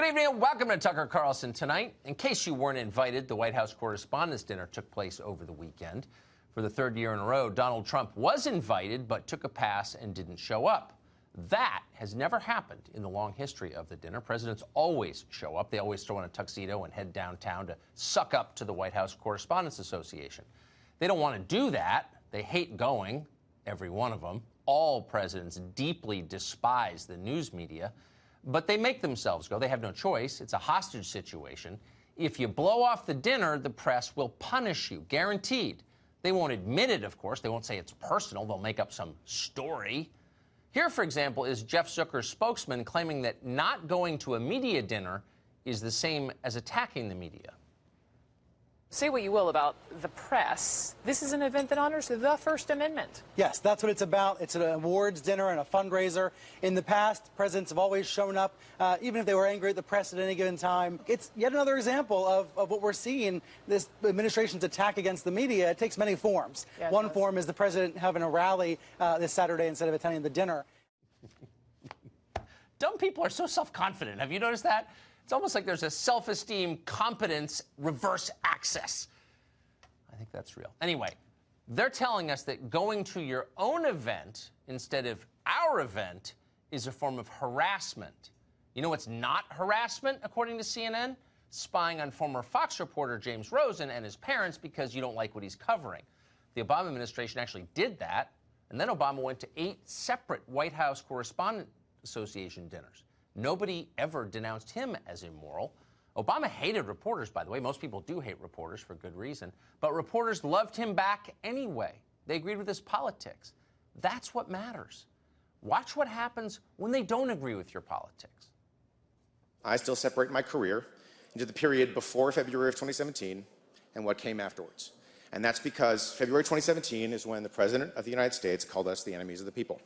Good evening and welcome to Tucker Carlson Tonight. In case you weren't invited, the White House Correspondents Dinner took place over the weekend. For the third year in a row, Donald Trump was invited but took a pass and didn't show up. That has never happened in the long history of the dinner. Presidents always show up. They always throw on a tuxedo and head downtown to suck up to the White House Correspondents Association. They don't want to do that. They hate going, every one of them. All presidents deeply despise the news media. But they make themselves go. They have no choice. It's a hostage situation. If you blow off the dinner, the press will punish you, guaranteed. They won't admit it, of course. They won't say it's personal. They'll make up some story. Here, for example, is Jeff Zucker's spokesman claiming that not going to a media dinner is the same as attacking the media. Say what you will about the press. This is an event that honors the First Amendment. Yes, that's what it's about. It's an awards dinner and a fundraiser. In the past, presidents have always shown up, even if they were angry at the press at any given time. It's yet another example of what we're seeing, this administration's attack against the media. It takes many forms. Yeah, one form is the president having a rally this Saturday instead of attending the dinner. Dumb people are so self-confident. Have you noticed that? It's almost like there's a self-esteem, competence, reverse access. I think that's real. Anyway, they're telling us that going to your own event instead of our event is a form of harassment. You know what's not harassment, according to CNN? Spying on former Fox reporter James Rosen and his parents because you don't like what he's covering. The Obama administration actually did that, and then Obama went to 8 separate White House Correspondents Association dinners. Nobody ever denounced him as immoral. Obama hated reporters, by the way. Most people do hate reporters for good reason. But reporters loved him back anyway. They agreed with his politics. That's what matters. Watch what happens when they don't agree with your politics. I still separate my career into the period before February of 2017 and what came afterwards. And that's because February 2017 is when the President of the United States called us the enemies of the people.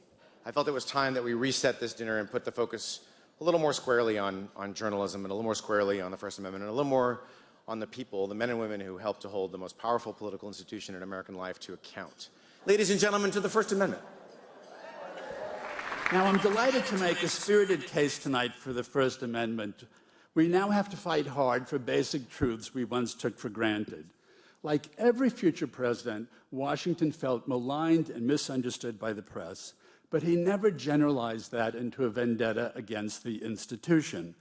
I felt it was time that we reset this dinner and put the focus a little more squarely on journalism and a little more squarely on the First Amendment and a little more on the people, the men and women who helped to hold the most powerful political institution in American life to account. Ladies and gentlemen, to the First Amendment. Now, I'm delighted to make a spirited case tonight for the First Amendment. We now have to fight hard for basic truths we once took for granted. Like every future president, Washington felt maligned and misunderstood by the press. But he never generalized that into a vendetta against the institution.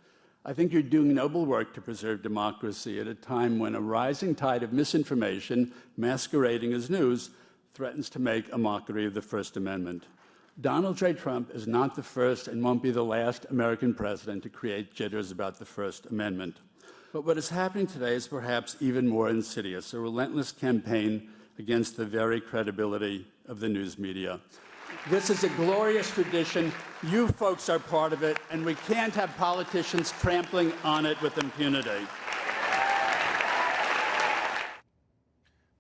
I think you're doing noble work to preserve democracy at a time when a rising tide of misinformation, masquerading as news, threatens to make a mockery of the First Amendment. Donald J. Trump is not the first and won't be the last American president to create jitters about the First Amendment. But what is happening today is perhaps even more insidious, a relentless campaign against the very credibility of the news media. This is a glorious tradition. You folks are part of it, and we can't have politicians trampling on it with impunity.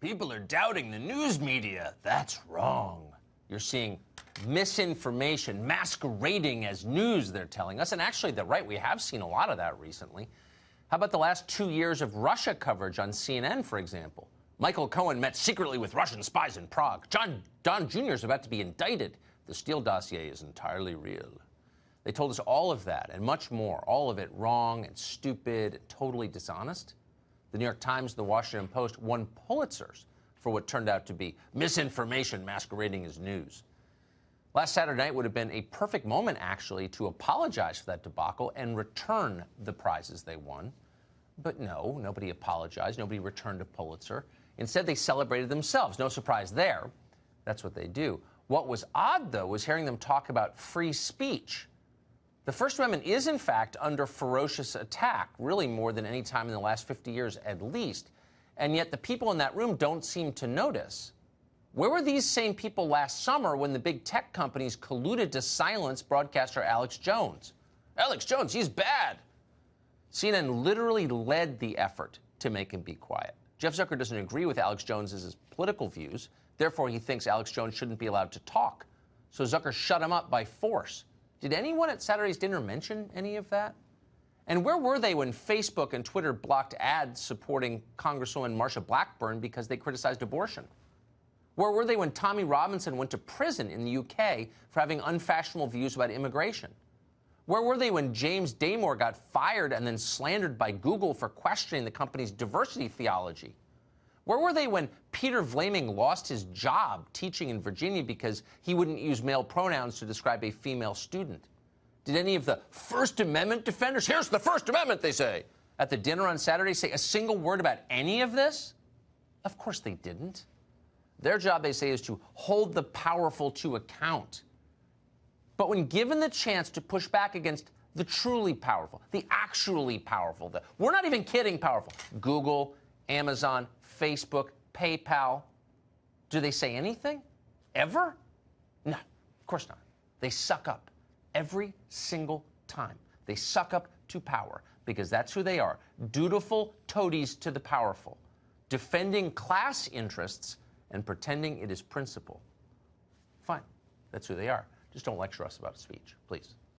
People are doubting the news media. That's wrong. You're seeing misinformation masquerading as news, they're telling us. And actually, they're right. We have seen a lot of that recently. How about the last 2 years of Russia coverage on CNN, for example? Michael Cohen met secretly with Russian spies in Prague. Don Jr. is about to be indicted. The Steele dossier is entirely real. They told us all of that and much more, all of it wrong and stupid and totally dishonest. The New York Times and the Washington Post won Pulitzers for what turned out to be misinformation masquerading as news. Last Saturday night would have been a perfect moment, actually, to apologize for that debacle and return the prizes they won. But no, nobody apologized. Nobody returned a Pulitzer. Instead, they celebrated themselves. No surprise there. That's what they do. What was odd, though, was hearing them talk about free speech. The First Amendment is, in fact, under ferocious attack, really more than any time in the last 50 years at least. And yet the people in that room don't seem to notice. Where were these same people last summer when the big tech companies colluded to silence broadcaster Alex Jones? Alex Jones, he's bad. CNN literally led the effort to make him be quiet. Jeff Zucker doesn't agree with Alex Jones's political views. Therefore, he thinks Alex Jones shouldn't be allowed to talk. So Zucker shut him up by force. Did anyone at Saturday's dinner mention any of that? And where were they when Facebook and Twitter blocked ads supporting Congresswoman Marsha Blackburn because they criticized abortion? Where were they when Tommy Robinson went to prison in the UK for having unfashionable views about immigration? Where were they when James Damore got fired and then slandered by Google for questioning the company's diversity theology? Where were they when Peter Vlaming lost his job teaching in Virginia because he wouldn't use male pronouns to describe a female student? Did any of the First Amendment defenders, here's the First Amendment, they say, at the dinner on Saturday say a single word about any of this? Of course they didn't. Their job, they say, is to hold the powerful to account. But when given the chance to push back against the truly powerful, the actually powerful, we're not even kidding powerful, Google, Amazon, Facebook, PayPal, do they say anything? Ever? No, of course not. They suck up every single time. They suck up to power because that's who they are, dutiful toadies to the powerful, defending class interests and pretending it is principle. Fine, that's who they are. Just don't lecture us about speech, please.